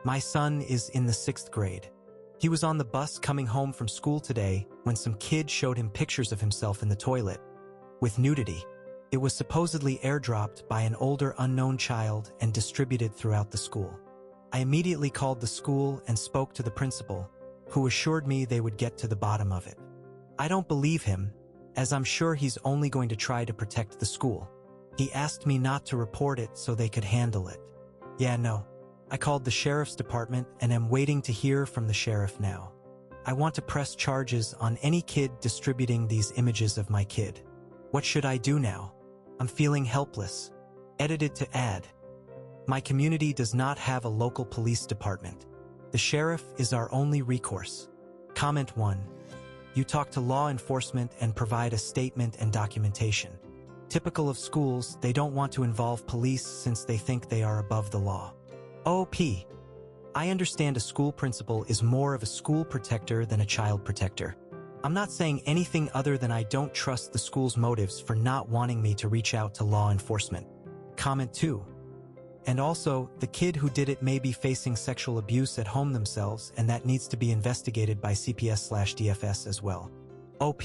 My son is in the 6th grade. He was on the bus coming home from school today when some kid showed him pictures of himself in the toilet with nudity. It was supposedly airdropped by an older unknown child and distributed throughout the school. I immediately called the school and spoke to the principal, who assured me they would get to the bottom of it. I don't believe him, as I'm sure he's only going to try to protect the school. He asked me not to report it so they could handle it. Yeah, no. I called the sheriff's department and am waiting to hear from the sheriff now. I want to press charges on any kid distributing these images of my kid. What should I do now? I'm feeling helpless. Edited to add. My community does not have a local police department. The sheriff is our only recourse. Comment 1. You talk to law enforcement and provide a statement and documentation. Typical of schools, they don't want to involve police since they think they are above the law. OP. I understand a school principal is more of a school protector than a child protector. I'm not saying anything other than I don't trust the school's motives for not wanting me to reach out to law enforcement. Comment 2. And also, the kid who did it may be facing sexual abuse at home themselves, and that needs to be investigated by CPS/DFS as well. OP.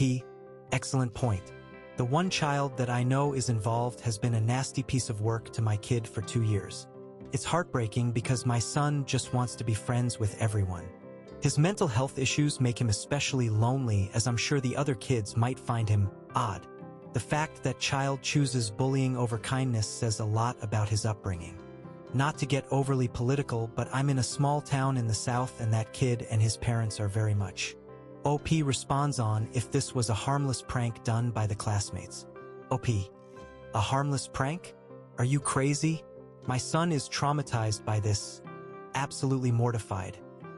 Excellent point. The one child that I know is involved has been a nasty piece of work to my kid for 2 years. It's heartbreaking because my son just wants to be friends with everyone. His mental health issues make him especially lonely, as I'm sure the other kids might find him odd. The fact that child chooses bullying over kindness says a lot about his upbringing. Not to get overly political, but I'm in a small town in the South and that kid and his parents are very much. OP responds on if this was a harmless prank done by the classmates. OP. A harmless prank? Are you crazy? My son is traumatized by this. Absolutely mortified.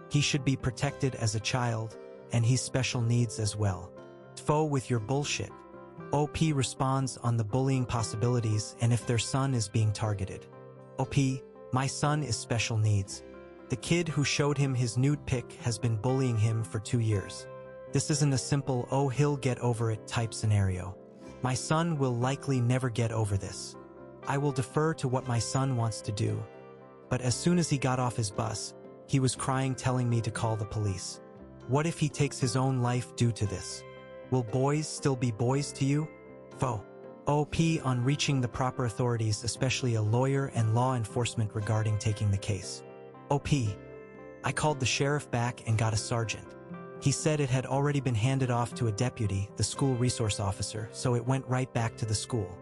He should be protected as a child, and he's special needs as well. Tfo with your bullshit. OP responds on the bullying possibilities and if their son is being targeted. OP, my son is special needs. The kid who showed him his nude pic has been bullying him for 2 years. This isn't a simple, oh, he'll get over it type scenario. My son will likely never get over this. I will defer to what my son wants to do. But as soon as he got off his bus, he was crying telling me to call the police. What if he takes his own life due to this? Will boys still be boys to you? Fo. OP on reaching the proper authorities, especially a lawyer and law enforcement regarding taking the case. OP. I called the sheriff back and got a sergeant. He said it had already been handed off to a deputy, the school resource officer, so it went right back to the school.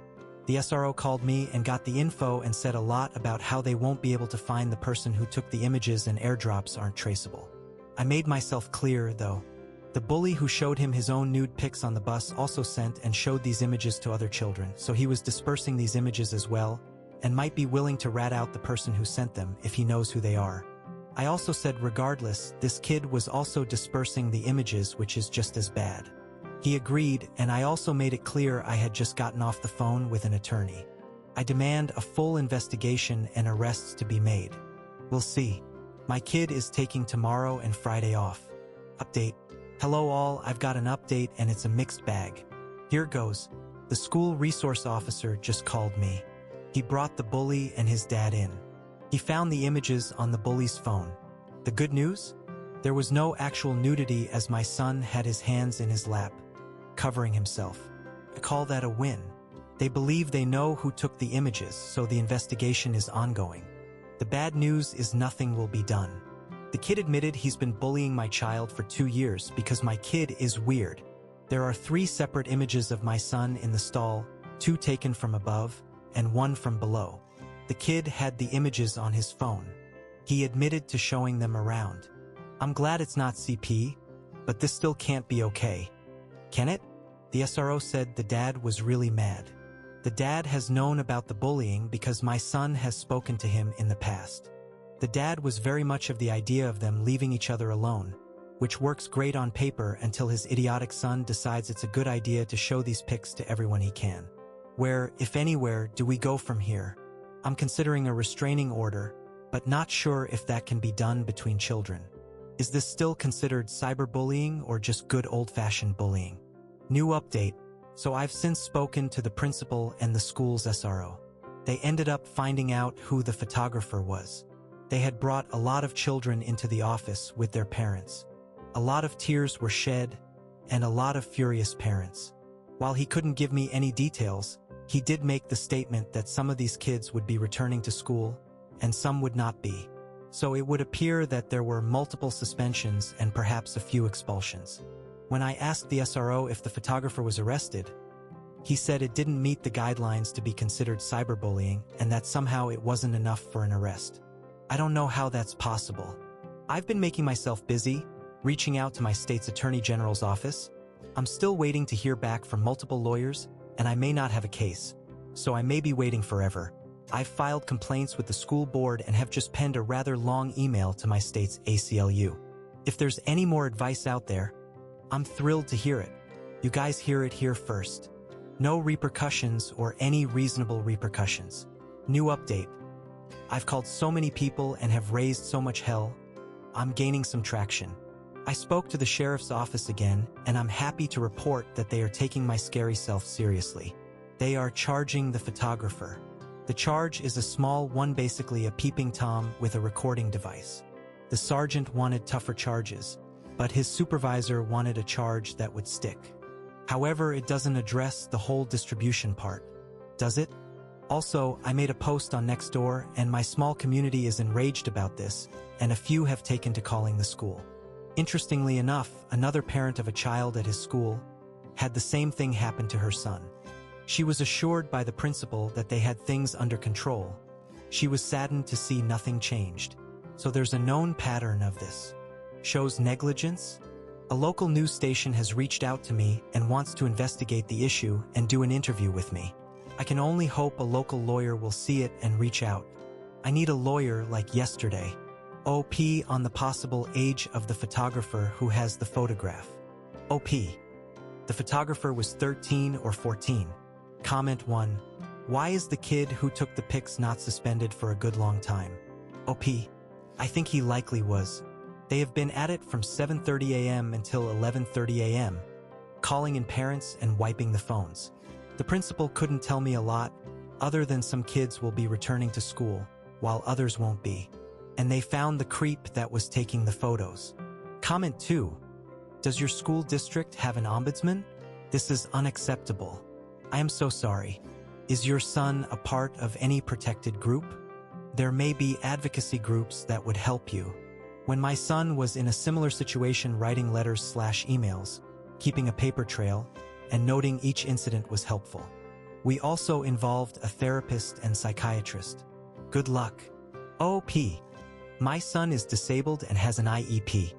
The SRO called me and got the info and said a lot about how they won't be able to find the person who took the images and airdrops aren't traceable. I made myself clear, though. The bully who showed him his own nude pics on the bus also sent and showed these images to other children, so he was dispersing these images as well, and might be willing to rat out the person who sent them if he knows who they are. I also said regardless, this kid was also dispersing the images, which is just as bad. He agreed, and I also made it clear I had just gotten off the phone with an attorney. I demand a full investigation and arrests to be made. We'll see. My kid is taking tomorrow and Friday off. Update. Hello all, I've got an update and it's a mixed bag. Here goes. The school resource officer just called me. He brought the bully and his dad in. He found the images on the bully's phone. The good news? There was no actual nudity as my son had his hands in his lap, covering himself. I call that a win. They believe they know who took the images, so the investigation is ongoing. The bad news is nothing will be done. The kid admitted he's been bullying my child for 2 years because my kid is weird. There are 3 separate images of my son in the stall, 2 taken from above and 1 from below. The kid had the images on his phone. He admitted to showing them around. I'm glad it's not CP, but this still can't be okay. Can it? The SRO said the dad was really mad. The dad has known about the bullying because my son has spoken to him in the past. The dad was very much of the idea of them leaving each other alone, which works great on paper until his idiotic son decides it's a good idea to show these pics to everyone he can. Where, if anywhere, do we go from here? I'm considering a restraining order, but not sure if that can be done between children. Is this still considered cyberbullying or just good old-fashioned bullying? New update. So I've since spoken to the principal and the school's SRO. They ended up finding out who the photographer was. They had brought a lot of children into the office with their parents. A lot of tears were shed, and a lot of furious parents. While he couldn't give me any details, he did make the statement that some of these kids would be returning to school, and some would not be. So it would appear that there were multiple suspensions and perhaps a few expulsions. When I asked the SRO if the photographer was arrested, he said it didn't meet the guidelines to be considered cyberbullying and that somehow it wasn't enough for an arrest. I don't know how that's possible. I've been making myself busy, reaching out to my state's attorney general's office. I'm still waiting to hear back from multiple lawyers, and I may not have a case, so I may be waiting forever. I've filed complaints with the school board and have just penned a rather long email to my state's ACLU. If there's any more advice out there, I'm thrilled to hear it. You guys hear it here first. No repercussions or any reasonable repercussions. New update. I've called so many people and have raised so much hell. I'm gaining some traction. I spoke to the sheriff's office again, and I'm happy to report that they are taking my scary self seriously. They are charging the photographer. The charge is a small one, basically a peeping Tom with a recording device. The sergeant wanted tougher charges, but his supervisor wanted a charge that would stick. However, it doesn't address the whole distribution part, does it? Also, I made a post on Nextdoor, and my small community is enraged about this, and a few have taken to calling the school. Interestingly enough, another parent of a child at his school had the same thing happen to her son. She was assured by the principal that they had things under control. She was saddened to see nothing changed. So there's a known pattern of this. Shows negligence? A local news station has reached out to me and wants to investigate the issue and do an interview with me. I can only hope a local lawyer will see it and reach out. I need a lawyer like yesterday. OP on the possible age of the photographer who has the photograph. OP. The photographer was 13 or 14. Comment 1. Why is the kid who took the pics not suspended for a good long time? OP. I think he likely was. They have been at it from 7:30 a.m. until 11:30 a.m., calling in parents and wiping the phones. The principal couldn't tell me a lot, other than some kids will be returning to school, while others won't be. And they found the creep that was taking the photos. Comment 2. Does your school district have an ombudsman? This is unacceptable. I am so sorry. Is your son a part of any protected group? There may be advocacy groups that would help you. When my son was in a similar situation, writing letters/emails, keeping a paper trail, and noting each incident was helpful. We also involved a therapist and psychiatrist. Good luck. OP. My son is disabled and has an IEP.